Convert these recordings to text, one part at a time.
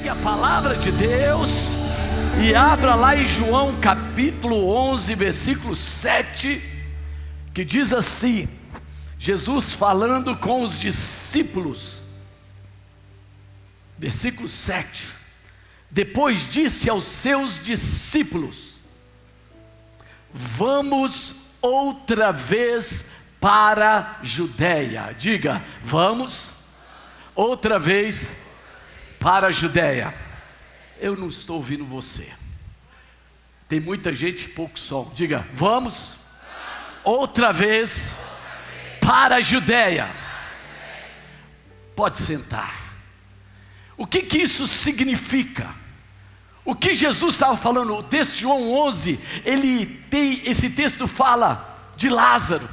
Pegue a palavra de Deus e abra lá em João capítulo 11, versículo 7, que diz assim, Jesus falando com os discípulos, versículo 7, depois disse aos seus discípulos: vamos outra vez para a Judeia. Diga, vamos outra vez para a Judeia. Eu não estou ouvindo você. Tem muita gente, pouco som. Diga, vamos outra vez para a Judeia. Pode sentar. O que isso significa? O que Jesus estava falando? O texto de João 11, esse texto fala de Lázaro,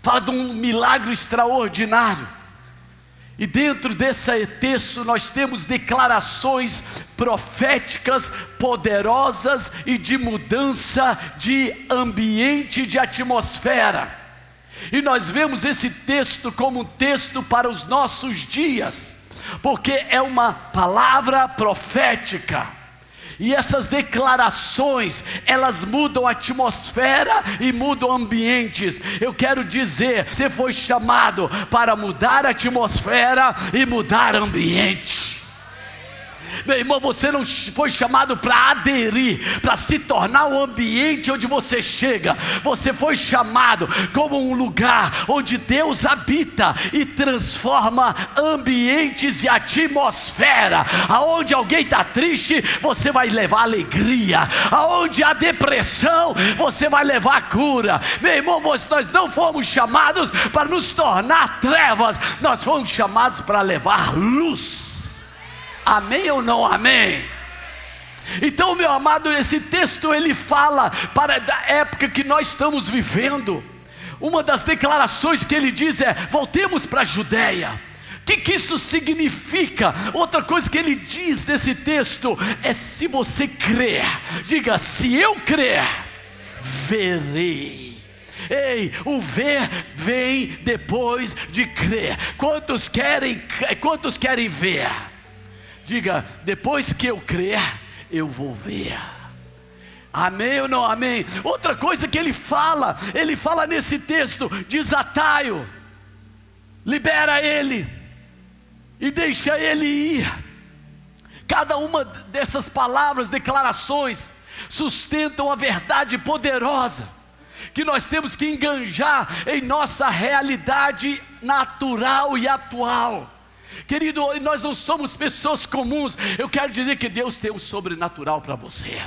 fala de um milagre extraordinário. E dentro desse texto nós temos declarações proféticas, poderosas e de mudança de ambiente, de atmosfera. E nós vemos esse texto como um texto para os nossos dias, porque é uma palavra profética. E essas declarações, elas mudam a atmosfera e mudam ambientes. Eu quero dizer, você foi chamado para mudar a atmosfera e mudar ambiente. Meu irmão, você não foi chamado para aderir, para se tornar o ambiente onde você chega. Você foi chamado como um lugar onde Deus habita e transforma ambientes e atmosfera. Aonde alguém está triste, você vai levar alegria. Aonde há depressão, você vai levar cura. Meu irmão, nós não fomos chamados para nos tornar trevas, nós fomos chamados para levar luz. Amém ou não amém? Então, meu amado, esse texto ele fala da época que nós estamos vivendo. Uma das declarações que ele diz é: voltemos para a Judeia. O que isso significa? Outra coisa que ele diz nesse texto é: se você crer, diga, se eu crer, verei. Ei, o ver vem depois de crer. Quantos querem ver? Diga, depois que eu crer, eu vou ver. Amém ou não amém? Outra coisa que ele fala nesse texto, desatai-o, libera ele e deixa ele ir. Cada uma dessas palavras, declarações, sustentam a verdade poderosa que nós temos que enganjar em nossa realidade natural e atual. Querido, nós não somos pessoas comuns. Eu quero dizer que Deus tem o sobrenatural para você.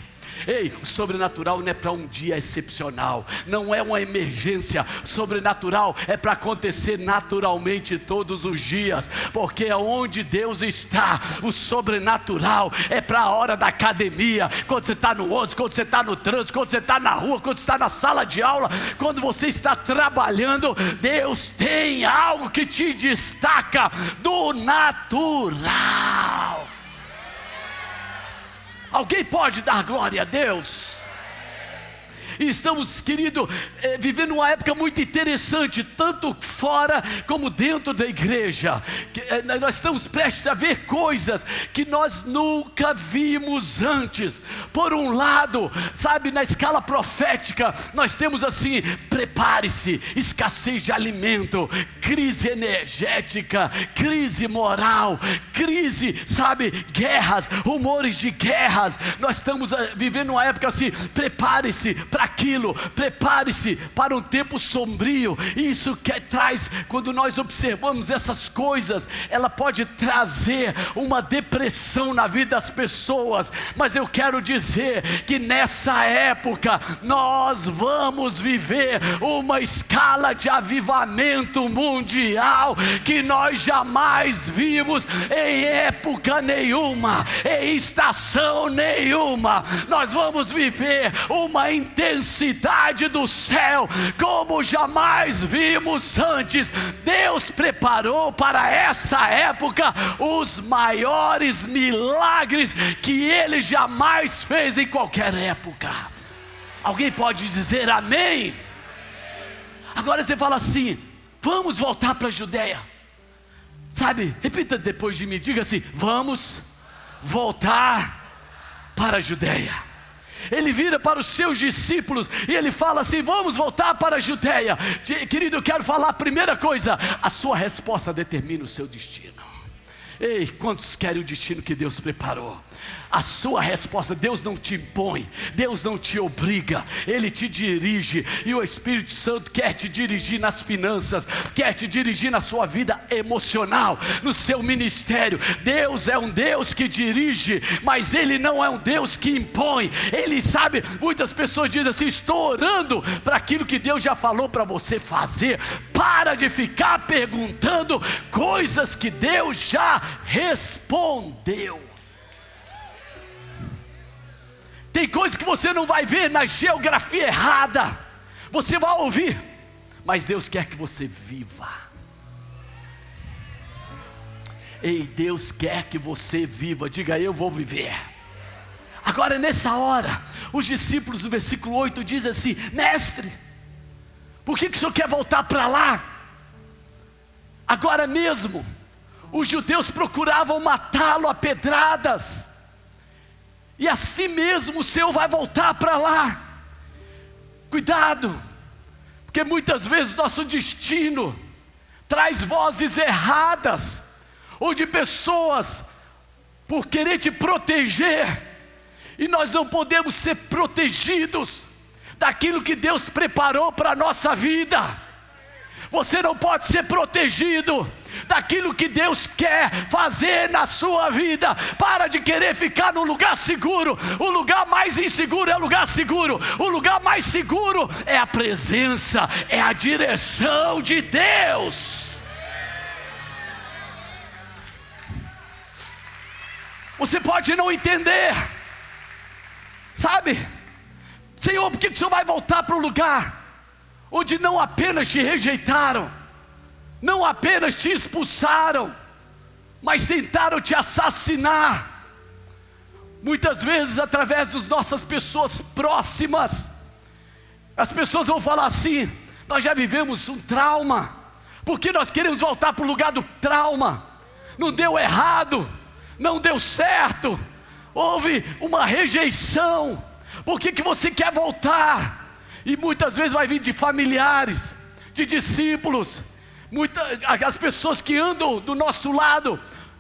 Ei, o sobrenatural não é para um dia excepcional, não é uma emergência. Sobrenatural é para acontecer naturalmente todos os dias, porque onde Deus está, o sobrenatural é para a hora da academia, quando você está no ônibus, quando você está no trânsito, quando você está na rua, quando você está na sala de aula, quando você está trabalhando. Deus tem algo que te destaca do natural. Alguém pode dar glória a Deus? E estamos, querido, vivendo uma época muito interessante, tanto fora como dentro da igreja. Nós estamos prestes a ver coisas que nós nunca vimos antes. Por um lado, sabe, na escala profética, nós temos assim: prepare-se, escassez de alimento, crise energética, crise moral, crise, sabe, guerras, rumores de guerras. Nós estamos vivendo uma época assim: prepare-se para aquilo, prepare-se para um tempo sombrio. Isso traz, quando nós observamos essas coisas, ela pode trazer uma depressão na vida das pessoas. Mas eu quero dizer que nessa época nós vamos viver uma escala de avivamento mundial que nós jamais vimos em época nenhuma, em estação nenhuma. Nós vamos viver uma intensidade do céu como jamais vimos antes. Deus preparou para essa época os maiores milagres que Ele jamais fez em qualquer época. Alguém pode dizer amém? Agora você fala assim: vamos voltar para a Judeia. Sabe, repita depois de mim, diga assim: vamos voltar para a Judeia. Ele vira para os seus discípulos e ele fala assim: vamos voltar para a Judeia. Querido, eu quero falar a primeira coisa: a sua resposta determina o seu destino. Ei, quantos querem o destino que Deus preparou? A sua resposta, Deus não te impõe, Deus não te obriga, Ele te dirige. E o Espírito Santo quer te dirigir nas finanças, quer te dirigir na sua vida emocional, no seu ministério. Deus é um Deus que dirige, mas Ele não é um Deus que impõe. Ele sabe, muitas pessoas dizem assim: estou orando para aquilo que Deus já falou para você fazer. Para de ficar perguntando coisas que Deus já respondeu. Tem coisas que você não vai ver na geografia errada, você vai ouvir, mas Deus quer que você viva. Ei, Deus quer que você viva. Diga: eu vou viver. Agora, nessa hora, os discípulos do versículo 8 dizem assim: mestre, por que o senhor quer voltar para lá? Agora mesmo, os judeus procuravam matá-lo a pedradas, e assim mesmo o Senhor vai voltar para lá. Cuidado, porque muitas vezes nosso destino traz vozes erradas, ou de pessoas por querer te proteger, e nós não podemos ser protegidos daquilo que Deus preparou para a nossa vida. Você não pode ser protegido daquilo que Deus quer fazer na sua vida. Para de querer ficar no lugar seguro. O lugar mais inseguro é o lugar seguro. O lugar mais seguro é a presença, é a direção de Deus. Você pode não entender, sabe? Senhor, por que o Senhor vai voltar para o lugar onde não apenas te rejeitaram, não apenas te expulsaram, mas tentaram te assassinar? Muitas vezes através das nossas pessoas próximas, as pessoas vão falar assim: nós já vivemos um trauma, porque nós queremos voltar para o lugar do trauma. Não deu errado, não deu certo, houve uma rejeição, por que você quer voltar? E muitas vezes vai vir de familiares, de discípulos. As pessoas que andam do nosso lado,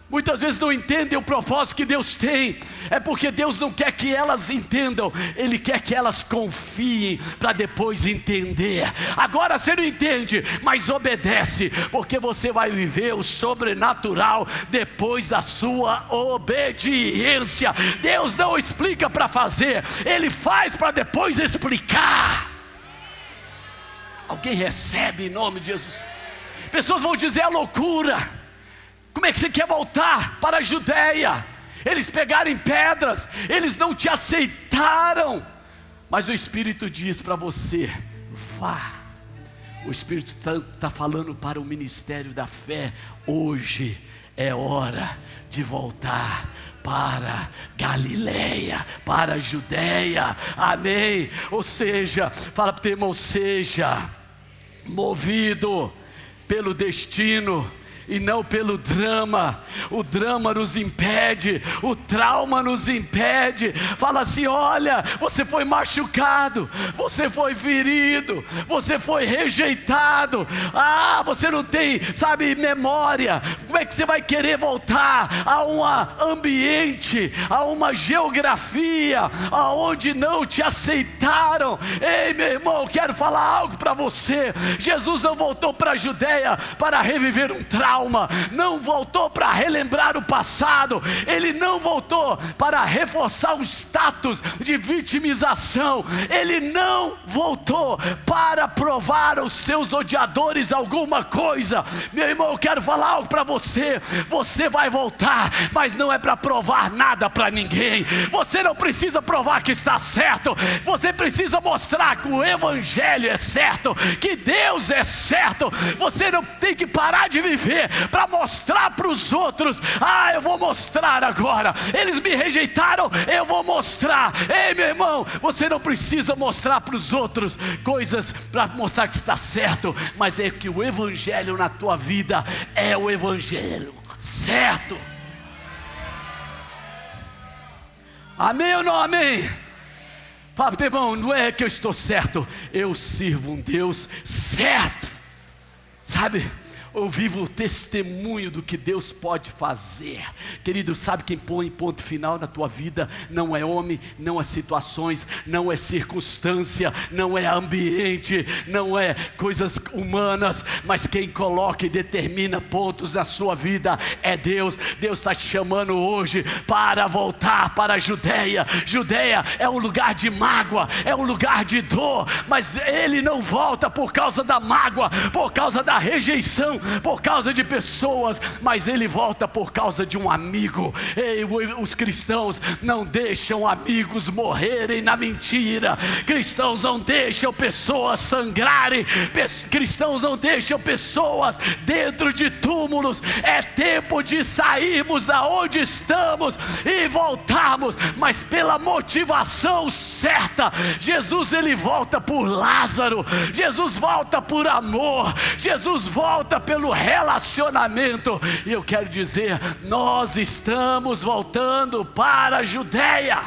muitas vezes não entendem o propósito que Deus tem. É porque Deus não quer que elas entendam, Ele quer que elas confiem, para depois entender. Agora você não entende, mas obedece, porque você vai viver o sobrenatural depois da sua obediência. Deus não explica para fazer, Ele faz para depois explicar. Alguém recebe em nome de Jesus? Pessoas vão dizer: é loucura. Como é que você quer voltar para a Judeia? Eles pegaram em pedras, eles não te aceitaram. Mas o Espírito diz para você: vá. O Espírito Santo está falando para o ministério da fé: hoje é hora de voltar para Galileia, para a Judeia. Amém? Ou seja, fala para o teu irmão: seja movido pelo destino e não pelo drama. O drama nos impede, o trauma nos impede. Fala assim: olha, você foi machucado, você foi ferido, você foi rejeitado. Você não tem, sabe, memória. Como é que você vai querer voltar a um ambiente, a uma geografia aonde não te aceitaram? Ei, meu irmão, eu quero falar algo para você. Jesus não voltou para a Judeia para reviver um trauma, não voltou para relembrar o passado, Ele não voltou para reforçar um status de vitimização, Ele não voltou para provar aos seus odiadores alguma coisa. Meu irmão, eu quero falar algo para você. Você vai voltar, mas não é para provar nada para ninguém. Você não precisa provar que está certo, você precisa mostrar que o Evangelho é certo, que Deus é certo. Você não tem que parar de viver para mostrar para os outros: eu vou mostrar agora, eles me rejeitaram, eu vou mostrar. Ei, meu irmão, você não precisa mostrar para os outros coisas para mostrar que está certo, mas é que o Evangelho na tua vida é o Evangelho certo. Amém ou não amém? Fala, irmão, não é que eu estou certo, eu sirvo um Deus certo. Sabe? Eu vivo o testemunho do que Deus pode fazer. Querido, sabe quem põe ponto final na tua vida? Não é homem, não é situações, não é circunstância, não é ambiente, não é coisas humanas, mas quem coloca e determina pontos na sua vida é Deus. Deus está te chamando hoje para voltar para a Judeia. Judeia é um lugar de mágoa, é um lugar de dor, mas Ele não volta por causa da mágoa, por causa da rejeição, por causa de pessoas, mas Ele volta por causa de um amigo. Ei, os cristãos não deixam amigos morrerem na mentira, cristãos não deixam pessoas sangrarem, cristãos não deixam pessoas dentro de túmulos. É tempo de sairmos da onde estamos e voltarmos, mas pela motivação certa. Jesus, Ele volta por Lázaro, Jesus volta por amor, Jesus volta pelo relacionamento. E eu quero dizer, nós estamos voltando para a Judeia.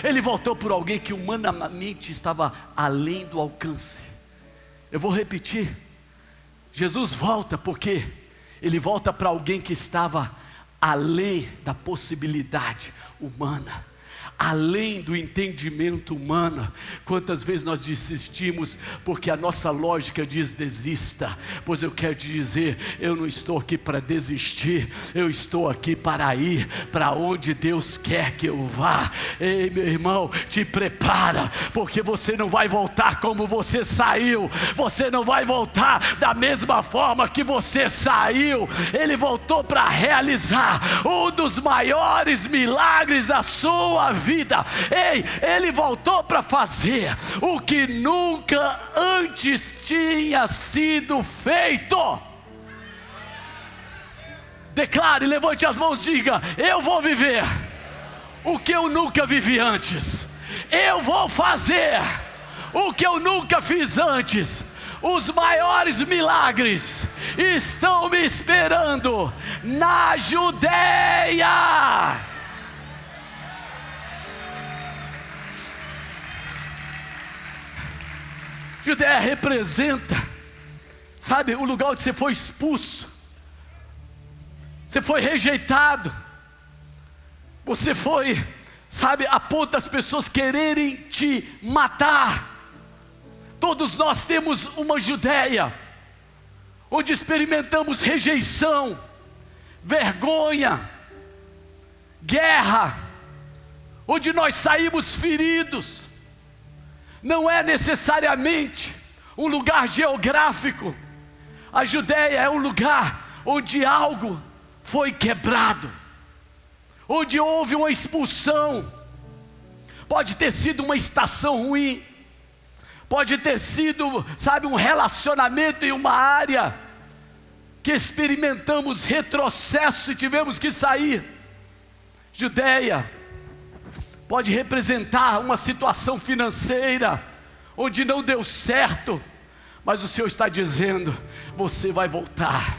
Ele voltou por alguém que humanamente estava além do alcance. Eu vou repetir, Jesus volta porque Ele volta para alguém que estava além da possibilidade humana, além do entendimento humano. Quantas vezes nós desistimos porque a nossa lógica diz desista? Pois eu quero te dizer, eu não estou aqui para desistir, eu estou aqui para ir para onde Deus quer que eu vá. Ei, meu irmão, te prepara, porque você não vai voltar como você saiu, você não vai voltar da mesma forma que você saiu. Ele voltou para realizar um dos maiores milagres da sua vida. Ei, Ele voltou para fazer o que nunca antes tinha sido feito. Declare, levante as mãos, diga: eu vou viver o que eu nunca vivi antes. Eu vou fazer o que eu nunca fiz antes. Os maiores milagres estão me esperando na Judeia. Judeia representa, sabe, o lugar onde você foi expulso, você foi rejeitado, você foi, sabe, a ponto das pessoas quererem te matar. Todos nós temos uma Judeia, onde experimentamos rejeição, vergonha, guerra, onde nós saímos feridos. Não é necessariamente um lugar geográfico. A Judeia é um lugar onde algo foi quebrado, onde houve uma expulsão. Pode ter sido uma estação ruim, pode ter sido, sabe, um relacionamento em uma área que experimentamos retrocesso e tivemos que sair. Judeia pode representar uma situação financeira onde não deu certo, mas o Senhor está dizendo: você vai voltar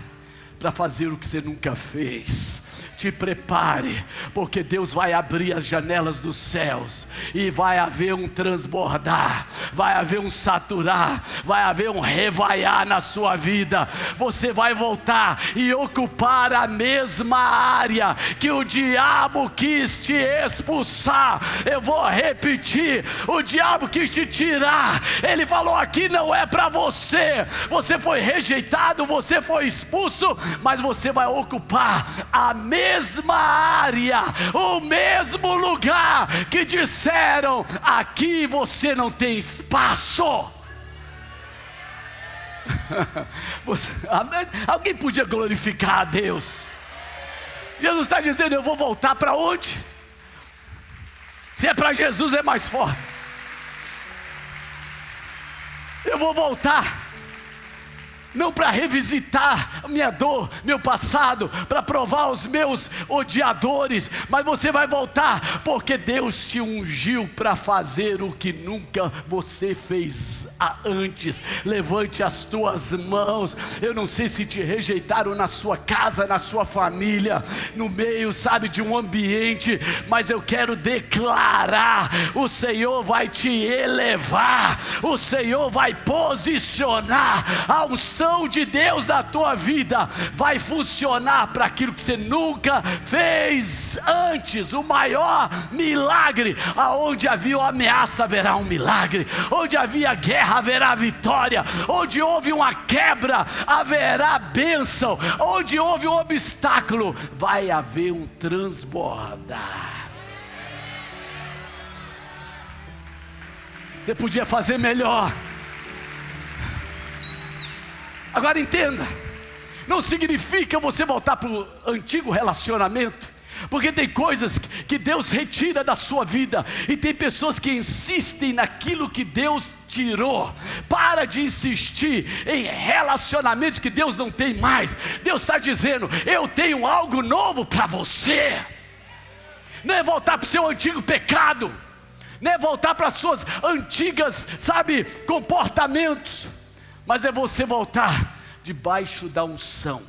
para fazer o que você nunca fez. Te prepare, porque Deus vai abrir as janelas dos céus e vai haver um transbordar, vai haver um saturar, vai haver um revaiar na sua vida. Você vai voltar e ocupar a mesma área que o diabo quis te expulsar. Eu vou repetir, o diabo quis te tirar. Ele falou: aqui não é para você, você foi rejeitado, você foi expulso, mas você vai ocupar a mesma área, o mesmo lugar que disseram: aqui você não tem espaço. Alguém podia glorificar a Deus? Jesus está dizendo: eu vou voltar para onde? Se é para Jesus, é mais forte. Eu vou voltar não para revisitar a minha dor, meu passado, para provar os meus odiadores, mas você vai voltar, porque Deus te ungiu para fazer o que nunca você fez antes. Levante as tuas mãos. Eu não sei se te rejeitaram na sua casa, na sua família, no meio, sabe, de um ambiente, mas eu quero declarar: o Senhor vai te elevar, o Senhor vai posicionar, a unção de Deus na tua vida vai funcionar para aquilo que você nunca fez antes. O maior milagre: aonde havia uma ameaça haverá um milagre, onde havia guerra haverá vitória, onde houve uma quebra haverá bênção, onde houve um obstáculo vai haver um transbordar. Você podia fazer melhor. Agora entenda, não significa você voltar para o antigo relacionamento, porque tem coisas que Deus retira da sua vida, e tem pessoas que insistem naquilo que Deus tirou. Para de insistir em relacionamentos que Deus não tem mais. Deus está dizendo: eu tenho algo novo para você. Não é voltar para o seu antigo pecado, não é voltar para as suas antigas, sabe, comportamentos, mas é você voltar debaixo da unção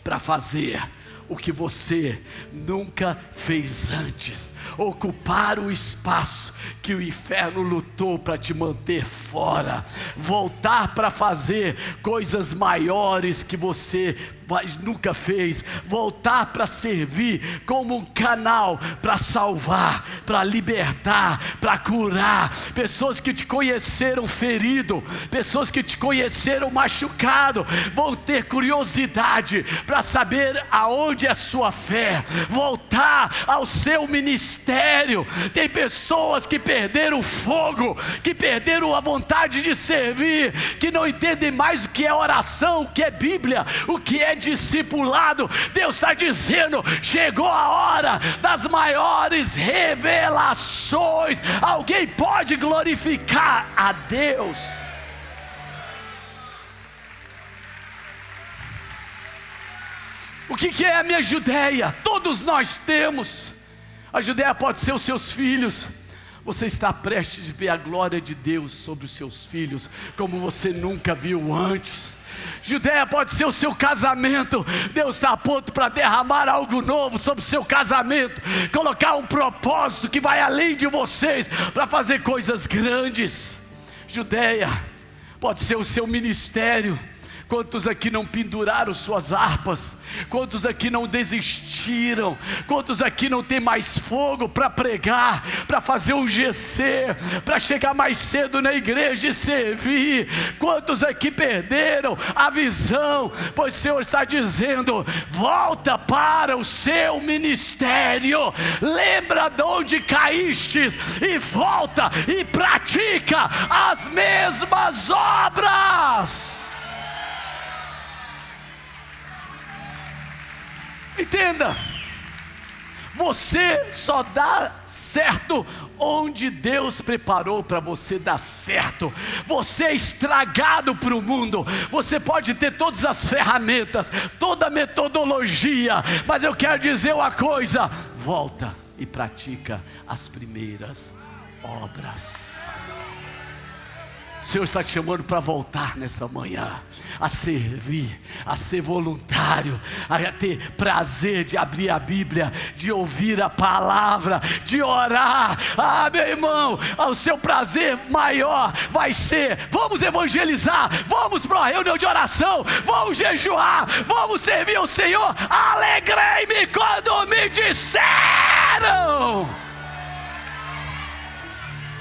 para fazer o que você nunca fez antes, ocupar o espaço que o inferno lutou para te manter fora, voltar para fazer coisas maiores que você nunca fez, voltar para servir como um canal para salvar, para libertar, para curar. Pessoas que te conheceram ferido, pessoas que te conheceram machucado, vão ter curiosidade para saber aonde é a sua fé, voltar ao seu ministério. Tem pessoas que perderam o fogo, que perderam a vontade de servir, que não entendem mais o que é oração, o que é Bíblia, o que é discipulado. Deus está dizendo: chegou a hora das maiores revelações. Alguém pode glorificar a Deus? O que é a minha Judéia? Todos nós temos. A Judéia pode ser os seus filhos. Você está prestes a ver a glória de Deus sobre os seus filhos como você nunca viu antes. Judéia pode ser o seu casamento. Deus está a ponto para derramar algo novo sobre o seu casamento, colocar um propósito que vai além de vocês, para fazer coisas grandes. Judéia pode ser o seu ministério. Quantos aqui não penduraram suas harpas? Quantos aqui não desistiram? Quantos aqui não tem mais fogo para pregar, para fazer um GC, para chegar mais cedo na igreja e servir? Quantos aqui perderam a visão? Pois o Senhor está dizendo: volta para o seu ministério, lembra de onde caíste e volta e pratica as mesmas obras. Entenda, você só dá certo onde Deus preparou para você dar certo. Você é estragado para o mundo. Você pode ter todas as ferramentas, toda a metodologia, mas eu quero dizer uma coisa: volta e pratica as primeiras obras. O Senhor está te chamando para voltar nessa manhã, a servir, a ser voluntário, a ter prazer de abrir a Bíblia, de ouvir a palavra, de orar. Meu irmão, o seu prazer maior vai ser: vamos evangelizar, vamos para uma reunião de oração, vamos jejuar, vamos servir ao Senhor. Alegrei-me quando me disseram: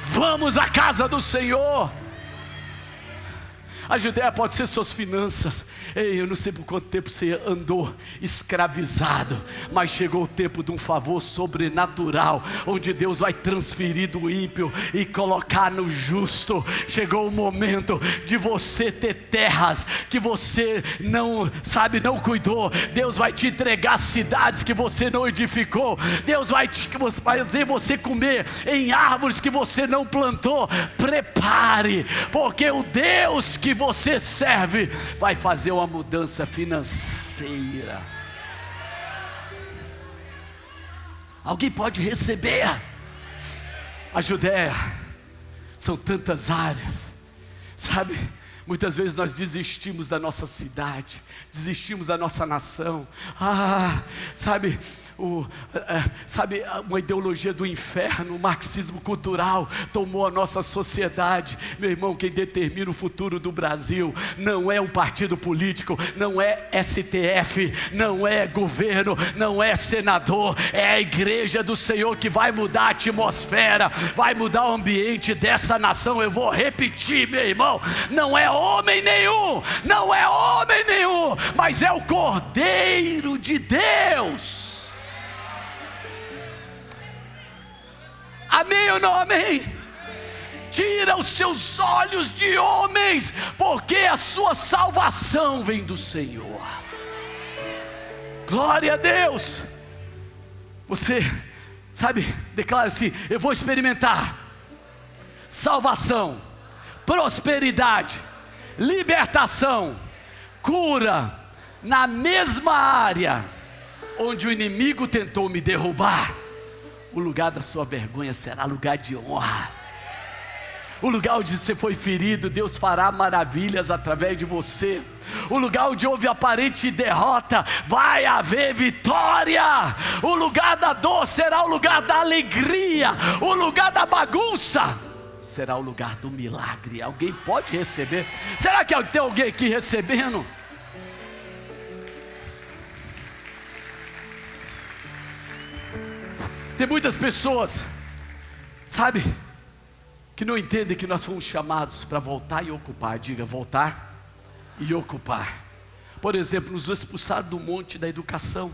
vamos à casa do Senhor. A Judéia pode ser suas finanças. Ei, eu não sei por quanto tempo você andou escravizado, mas chegou o tempo de um favor sobrenatural, onde Deus vai transferir do ímpio e colocar no justo. Chegou o momento de você ter terras que você não cuidou. Deus vai te entregar cidades que você não edificou. Deus vai fazer você comer em árvores que você não plantou. Prepare, porque o Deus que você serve vai fazer uma mudança financeira. Alguém pode receber? A Judéia, são tantas áreas, sabe? Muitas vezes nós desistimos da nossa cidade, desistimos da nossa nação. Sabe, uma ideologia do inferno, o marxismo cultural tomou a nossa sociedade. Meu irmão, quem determina o futuro do Brasil não é um partido político, não é STF, não é governo, não é senador, é a igreja do Senhor que vai mudar a atmosfera, vai mudar o ambiente dessa nação. Eu vou repetir, meu irmão, não é homem nenhum, não é homem nenhum, mas é o Cordeiro de Deus. Amém ou não amém? Tira os seus olhos de homens, porque a sua salvação vem do Senhor. Glória a Deus. Você, sabe, declara assim: eu vou experimentar salvação, prosperidade, libertação, cura, na mesma área onde o inimigo tentou me derrubar. O lugar da sua vergonha será lugar de honra. O lugar onde você foi ferido, Deus fará maravilhas através de você. O lugar onde houve aparente derrota, vai haver vitória. O lugar da dor será o lugar da alegria. O lugar da bagunça será o lugar do milagre. Alguém pode receber? Será que tem alguém aqui recebendo? Tem muitas pessoas, sabe, que não entendem que nós fomos chamados para voltar e ocupar. Diga, voltar e ocupar. Por exemplo, nos expulsaram do monte da educação,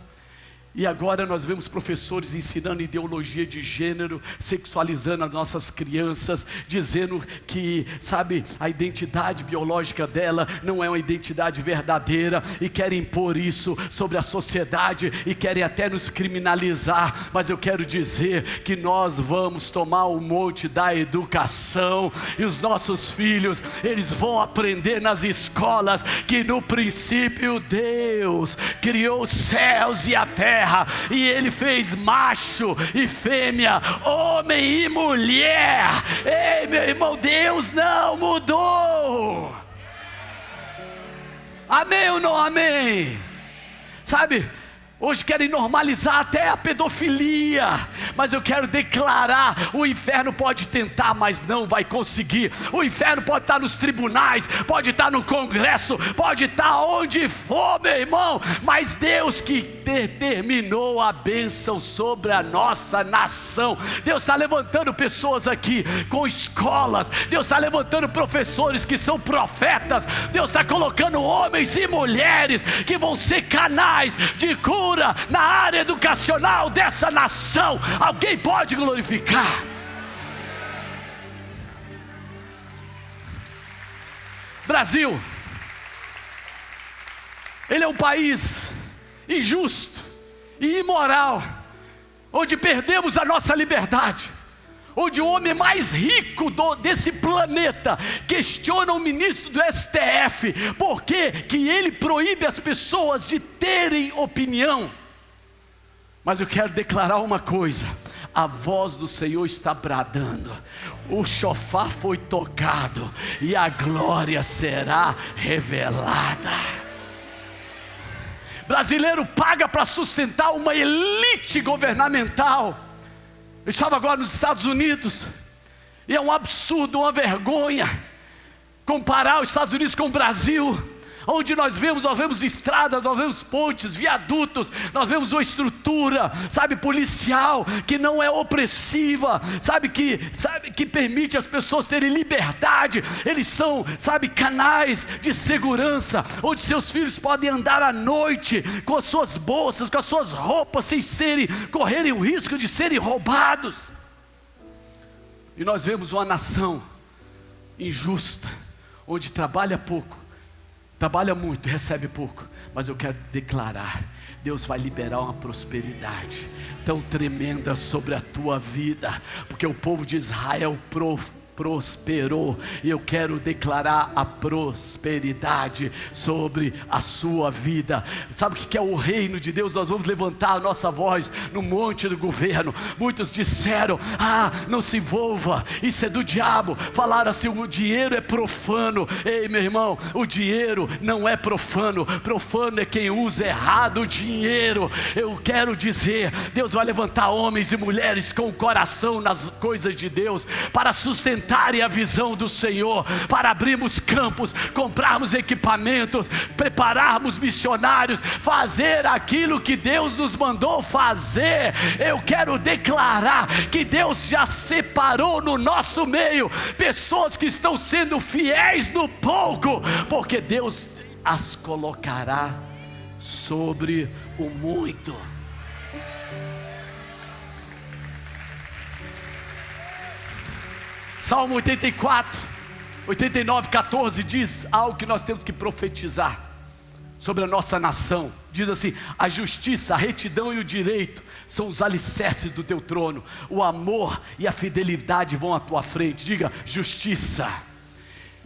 e agora nós vemos professores ensinando ideologia de gênero, sexualizando as nossas crianças, dizendo que, sabe, a identidade biológica dela não é uma identidade verdadeira, e querem impor isso sobre a sociedade, e querem até nos criminalizar. Mas eu quero dizer que nós vamos tomar o monte da educação, e os nossos filhos, eles vão aprender nas escolas que no princípio Deus criou os céus e a terra, e Ele fez macho e fêmea, homem e mulher. Ei, meu irmão, Deus não mudou. Amém ou não amém? Sabe, hoje querem normalizar até a pedofilia, mas eu quero declarar: o inferno pode tentar, mas não vai conseguir. O inferno pode estar nos tribunais, pode estar no Congresso, pode estar onde for, meu irmão, mas Deus que determinou a bênção sobre a nossa nação. Deus está levantando pessoas aqui com escolas, Deus está levantando professores que são profetas, Deus está colocando homens e mulheres que vão ser canais de cura na área educacional dessa nação. Alguém pode glorificar? Brasil, ele é um país injusto e imoral, onde perdemos a nossa liberdade, onde o homem mais rico desse planeta questiona o ministro do STF, porque que ele proíbe as pessoas de terem opinião. Mas eu quero declarar uma coisa: a voz do Senhor está bradando, o chofar foi tocado, e a glória será revelada. Brasileiro paga para sustentar uma elite governamental. Eu estava agora nos Estados Unidos, e é um absurdo, uma vergonha comparar os Estados Unidos com o Brasil, onde nós vemos estradas, nós vemos pontes, viadutos, nós vemos uma estrutura, sabe, policial, que não é opressiva, sabe, que permite as pessoas terem liberdade. Eles são, sabe, canais de segurança, onde seus filhos podem andar à noite com as suas bolsas, com as suas roupas, sem correrem o risco de serem roubados. E nós vemos uma nação injusta, onde trabalha pouco, trabalha muito, recebe pouco. Mas eu quero declarar: Deus vai liberar uma prosperidade tão tremenda sobre a tua vida, porque o povo de Israel prosperou, e eu quero declarar a prosperidade sobre a sua vida. Sabe o que é o reino de Deus? Nós vamos levantar a nossa voz no monte do governo. Muitos disseram: não se envolva, isso é do diabo. Falaram assim: o dinheiro é profano. Ei, meu irmão, o dinheiro não é profano. Profano é quem usa errado o dinheiro. Eu quero dizer, Deus vai levantar homens e mulheres com o coração nas coisas de Deus, para sustentarem a visão do Senhor, para abrirmos campos, comprarmos equipamentos, prepararmos missionários, fazer aquilo que Deus nos mandou fazer. Eu quero declarar que Deus já separou no nosso meio pessoas que estão sendo fiéis no pouco, porque Deus as colocará sobre o muito. Salmo 84, 89, 14 diz algo que nós temos que profetizar sobre a nossa nação. Diz assim: a justiça, a retidão e o direito são os alicerces do teu trono. O amor e a fidelidade vão à tua frente. Diga: justiça,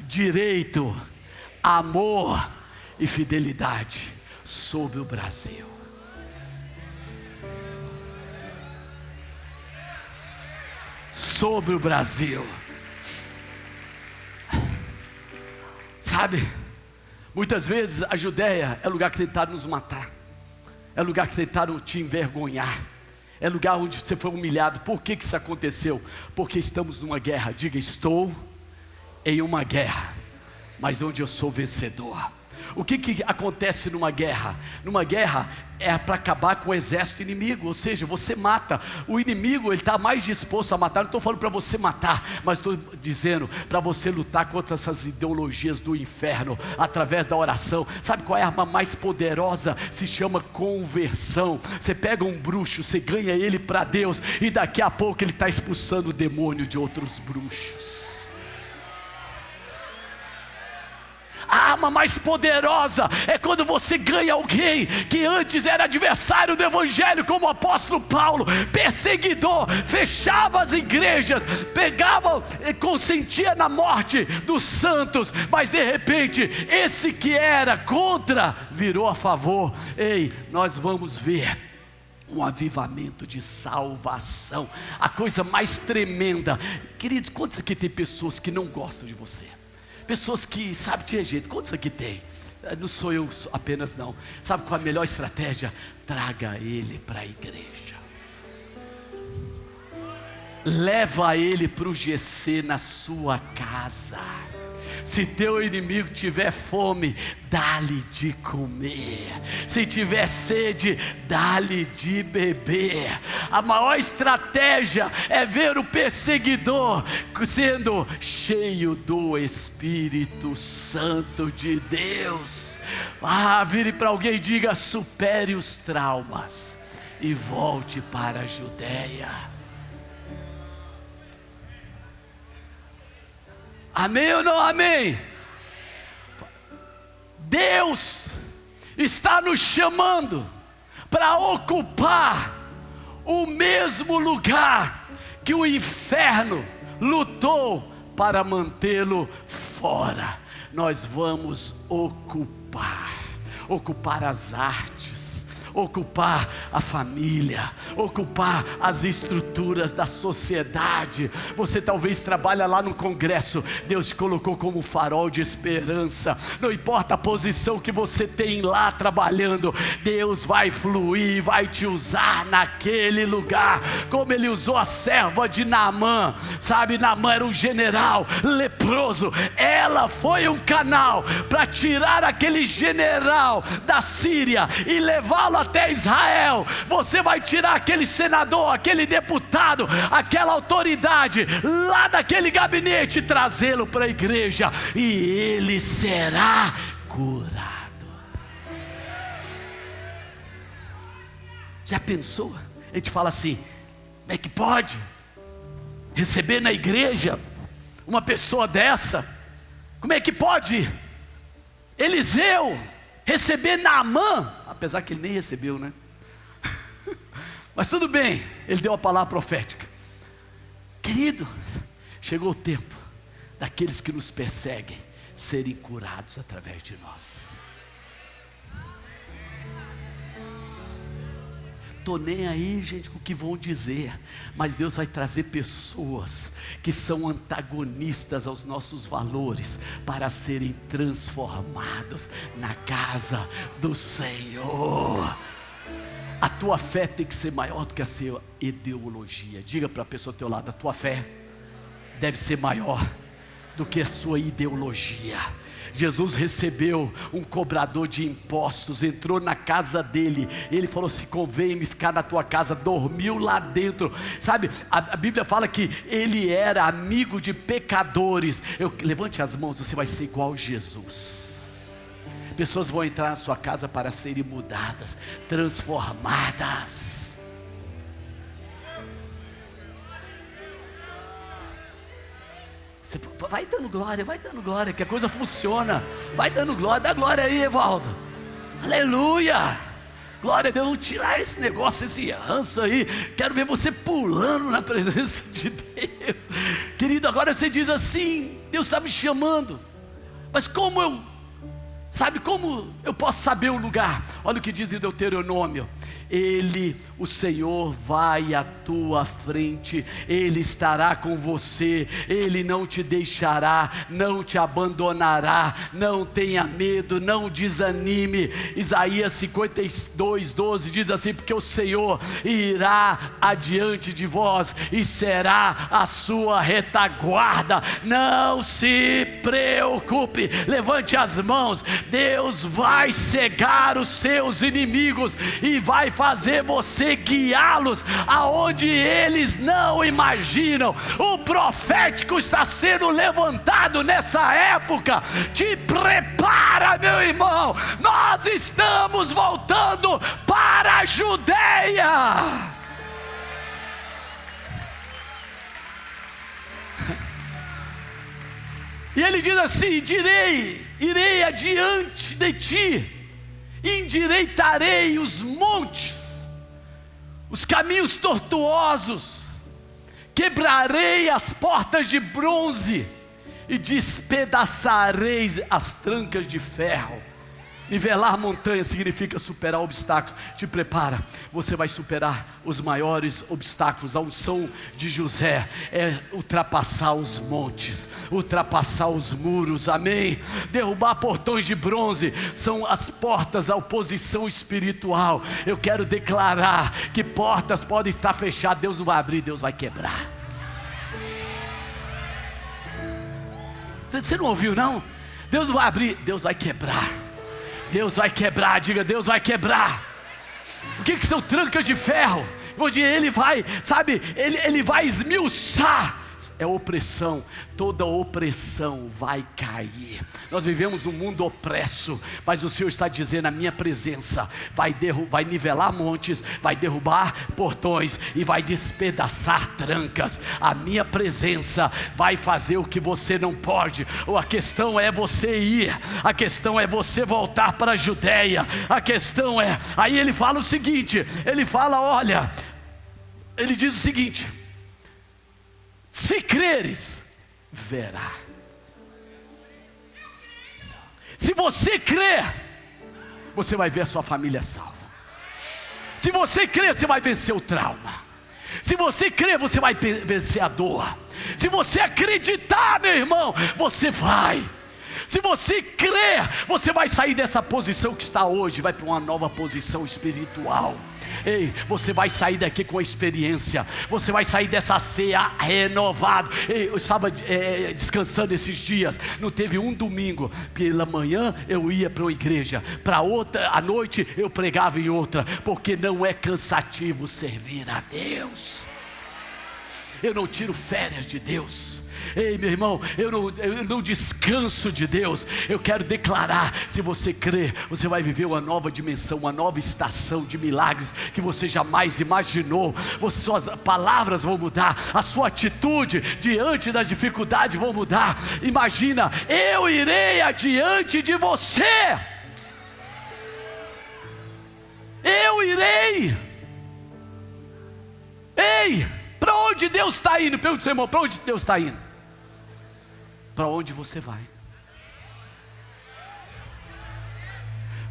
direito, amor e fidelidade sobre o Brasil. Sobre o Brasil. Sabe, muitas vezes a Judéia é lugar que tentaram nos matar, é lugar que tentaram te envergonhar, é lugar onde você foi humilhado. Por que isso aconteceu? Porque estamos numa guerra. Diga: estou em uma guerra, mas onde eu sou vencedor. O que acontece numa guerra? Numa guerra é para acabar com o exército inimigo, ou seja, você mata o inimigo. Ele está mais disposto a matar. Não estou falando para você matar, mas estou dizendo para você lutar contra essas ideologias do inferno, através da oração. Sabe qual é a arma mais poderosa? Se chama conversão. Você pega um bruxo, você ganha ele para Deus, e daqui a pouco ele está expulsando o demônio de outros bruxos. A arma mais poderosa é quando você ganha alguém que antes era adversário do evangelho, como o apóstolo Paulo, perseguidor, fechava as igrejas, pegava, consentia na morte dos santos, mas de repente esse que era contra virou a favor. Ei, nós vamos ver um avivamento de salvação, a coisa mais tremenda. Queridos, quantos aqui tem pessoas que não gostam de você? Pessoas que, sabe, te rejeitam. Quantos aqui tem? Não sou eu apenas não. Sabe qual é a melhor estratégia? Traga ele para a igreja. Leva ele para o GC na sua casa. Se teu inimigo tiver fome, dá-lhe de comer. Se tiver sede, dá-lhe de beber. A maior estratégia é ver o perseguidor sendo cheio do Espírito Santo de Deus. Vire para alguém e diga: supere os traumas e volte para a Judéia. Amém ou não amém? Deus está nos chamando para ocupar o mesmo lugar que o inferno lutou para mantê-lo fora. Nós vamos ocupar as artes, ocupar a família, ocupar as estruturas da sociedade. Você talvez trabalha lá no Congresso. Deus te colocou como farol de esperança. Não importa a posição que você tem lá trabalhando, Deus vai fluir, vai te usar naquele lugar, como Ele usou a serva de Naamã. Sabe, Naamã era um general leproso. Ela foi um canal para tirar aquele general da Síria e levá-lo até Israel. Você vai tirar aquele senador, aquele deputado, aquela autoridade lá daquele gabinete e trazê-lo para a igreja, e ele será curado. Já pensou? A gente fala assim: como é que pode receber na igreja uma pessoa dessa? Como é que pode Eliseu receber Naamã? Apesar que ele nem recebeu, né? Mas tudo bem, ele deu a palavra profética. Querido, chegou o tempo daqueles que nos perseguem serem curados através de nós. Estou nem aí, gente, com o que vão dizer, mas Deus vai trazer pessoas que são antagonistas aos nossos valores para serem transformados na casa do Senhor. A tua fé tem que ser maior do que a sua ideologia. Diga para a pessoa ao teu lado: a tua fé deve ser maior do que a sua ideologia. Jesus recebeu um cobrador de impostos, entrou na casa dele, ele falou assim: convém-me ficar na tua casa, dormiu lá dentro, sabe, a Bíblia fala que ele era amigo de pecadores. Levante as mãos, você vai ser igual a Jesus. Pessoas vão entrar na sua casa para serem mudadas, transformadas. Você vai dando glória, que a coisa funciona. Vai dando glória, dá glória aí, Evaldo. Aleluia, glória a Deus. Vamos tirar esse negócio, esse ranço aí. Quero ver você pulando na presença de Deus. Querido, agora você diz assim: Deus está me chamando, mas como eu posso saber o lugar? Olha o que diz em Deuteronômio: o Senhor vai à tua frente, Ele estará com você, Ele não te deixará, não te abandonará, não tenha medo, não desanime. Isaías 52:12 diz assim: porque o Senhor irá adiante de vós e será a sua retaguarda. Não se preocupe, levante as mãos. Deus vai cegar os seus inimigos e vai fazer você guiá-los aonde eles não imaginam. O profético está sendo levantado nessa época. Te prepara, meu irmão, nós estamos voltando para a Judeia. E ele diz assim: irei adiante de ti, endireitarei os montes, os caminhos tortuosos, quebrarei as portas de bronze e despedaçarei as trancas de ferro. Nivelar montanhas significa superar obstáculos. Te prepara, você vai superar os maiores obstáculos. A unção de José é ultrapassar os montes, ultrapassar os muros, amém? Derrubar portões de bronze são as portas à oposição espiritual. Eu quero declarar que portas podem estar fechadas, Deus não vai abrir, Deus vai quebrar. Você não ouviu, não? Deus não vai abrir, Deus vai quebrar. Deus vai quebrar, diga: Deus vai quebrar. O que são trancas de ferro? Onde Ele vai, sabe, Ele vai esmiuçar. É opressão, toda opressão vai cair. Nós vivemos num mundo opresso, mas o Senhor está dizendo: a minha presença vai nivelar montes, vai derrubar portões e vai despedaçar trancas. A minha presença vai fazer o que você não pode. Ou a questão é você ir, a questão é você voltar para a Judeia. A questão é, aí ele fala o seguinte, ele fala, olha, ele diz o seguinte: se creres, verá. Se você crer, você vai ver a sua família salva. Se você crer, você vai vencer o trauma. Se você crer, você vai vencer a dor. Se você acreditar, meu irmão, você vai. Se você crer, você vai sair dessa posição que está hoje, vai para uma nova posição espiritual. Ei, você vai sair daqui com a experiência. Você vai sair dessa ceia renovado. Ei, eu estava descansando esses dias. Não teve um domingo. Pela manhã eu ia para uma igreja, para outra, à noite eu pregava em outra. Porque não é cansativo servir a Deus. Eu não tiro férias de Deus. Ei, meu irmão, eu não descanso de Deus. Eu quero declarar: se você crer, você vai viver uma nova dimensão, uma nova estação de milagres que você jamais imaginou. Suas palavras vão mudar, a sua atitude diante das dificuldades vão mudar. Imagina, eu irei adiante de você. Eu irei. Ei, para onde Deus está indo? Pergunta ao seu irmão: para onde Deus está indo? para onde você vai.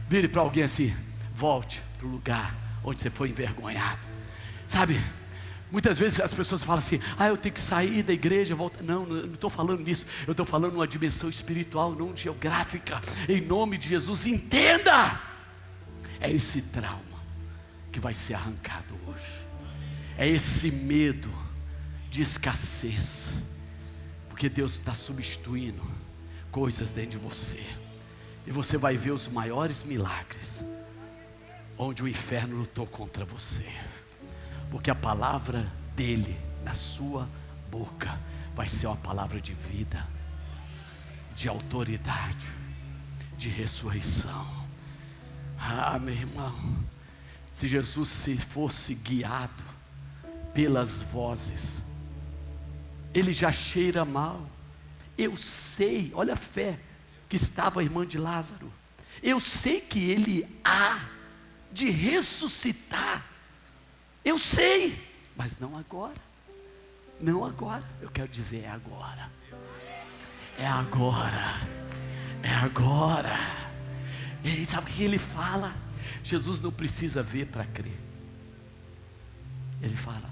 Vire para alguém assim: volte para o lugar onde você foi envergonhado. Sabe, muitas vezes as pessoas falam assim: eu tenho que sair da igreja, voltar. Não estou falando nisso. Eu estou falando numa dimensão espiritual, não geográfica. Em nome de Jesus, entenda. É esse trauma que vai ser arrancado hoje. É esse medo de escassez, porque Deus está substituindo coisas dentro de você. E você vai ver os maiores milagres, onde o inferno lutou contra você. Porque a palavra dele na sua boca vai ser uma palavra de vida, de autoridade, de ressurreição. Meu irmão, se Jesus se fosse guiado pelas vozes, ele já cheira mal. Eu sei, olha a fé que estava a irmã de Lázaro. Eu sei que ele há de ressuscitar. Eu sei, mas não agora. Não agora. Eu quero dizer, é agora. É agora. É agora. E sabe o que ele fala? Jesus não precisa ver para crer. Ele fala: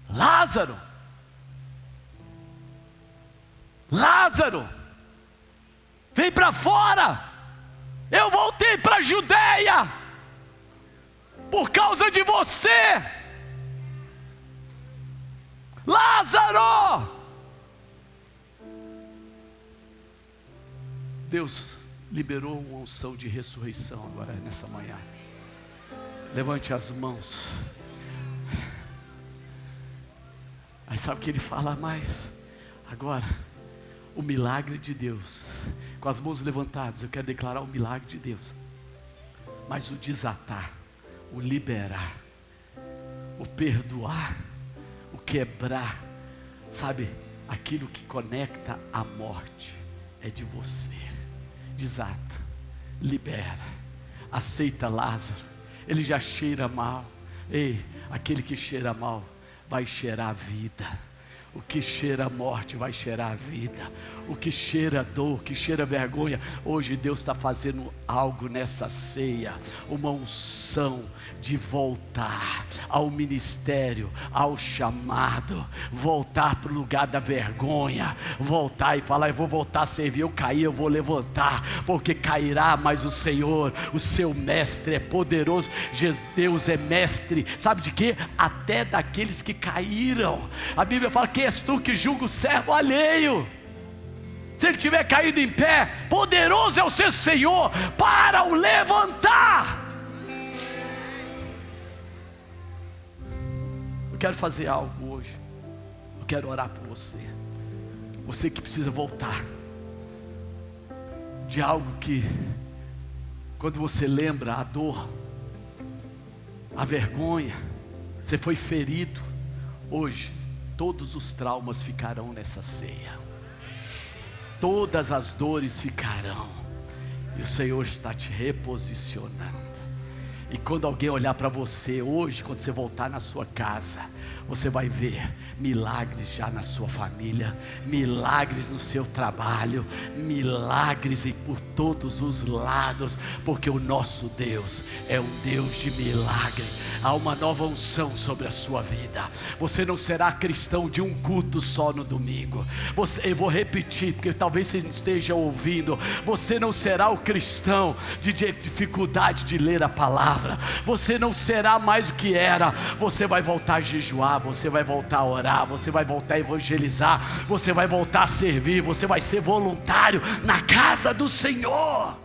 Lázaro, Lázaro, vem para fora. Eu voltei para a Judeia por causa de você. Lázaro! Deus liberou uma unção de ressurreição agora nessa manhã. Levante as mãos. Aí sabe o que ele fala mais? Agora, o milagre de Deus. Com as mãos levantadas, eu quero declarar o milagre de Deus. Mas o desatar, o liberar, o perdoar, o quebrar, sabe, aquilo que conecta a morte é de você. Desata, libera, aceita Lázaro. Ele já cheira mal. Ei, aquele que cheira mal vai cheirar a vida. O que cheira a morte vai cheirar a vida. O que cheira dor, que cheira vergonha, hoje Deus está fazendo algo nessa ceia, uma unção de voltar ao ministério, ao chamado, voltar para o lugar da vergonha, voltar e falar: eu vou voltar a servir. Eu caí, eu vou levantar, porque cairá, mas o Senhor, o seu mestre é poderoso. Deus é mestre, sabe de quê? Até daqueles que caíram. A Bíblia fala: quem és tu que julga o servo alheio? Se ele tiver caído em pé, poderoso é o seu Senhor para o levantar. Eu quero fazer algo hoje. Eu quero orar por você. Você que precisa voltar de algo que, quando você lembra a dor, a vergonha, você foi ferido. Hoje todos os traumas ficarão nessa ceia. Todas as dores ficarão. E o Senhor está te reposicionando. E quando alguém olhar para você hoje, quando você voltar na sua casa, você vai ver milagres já na sua família, milagres no seu trabalho, milagres por todos os lados, porque o nosso Deus é um Deus de milagre. Há uma nova unção sobre a sua vida. Você não será cristão de um culto só no domingo. Eu vou repetir, porque talvez você não esteja ouvindo. Você não será o cristão de dificuldade de ler a palavra. Você não será mais o que era. Você vai voltar a jejuar, você vai voltar a orar, você vai voltar a evangelizar, você vai voltar a servir, você vai ser voluntário na casa do Senhor.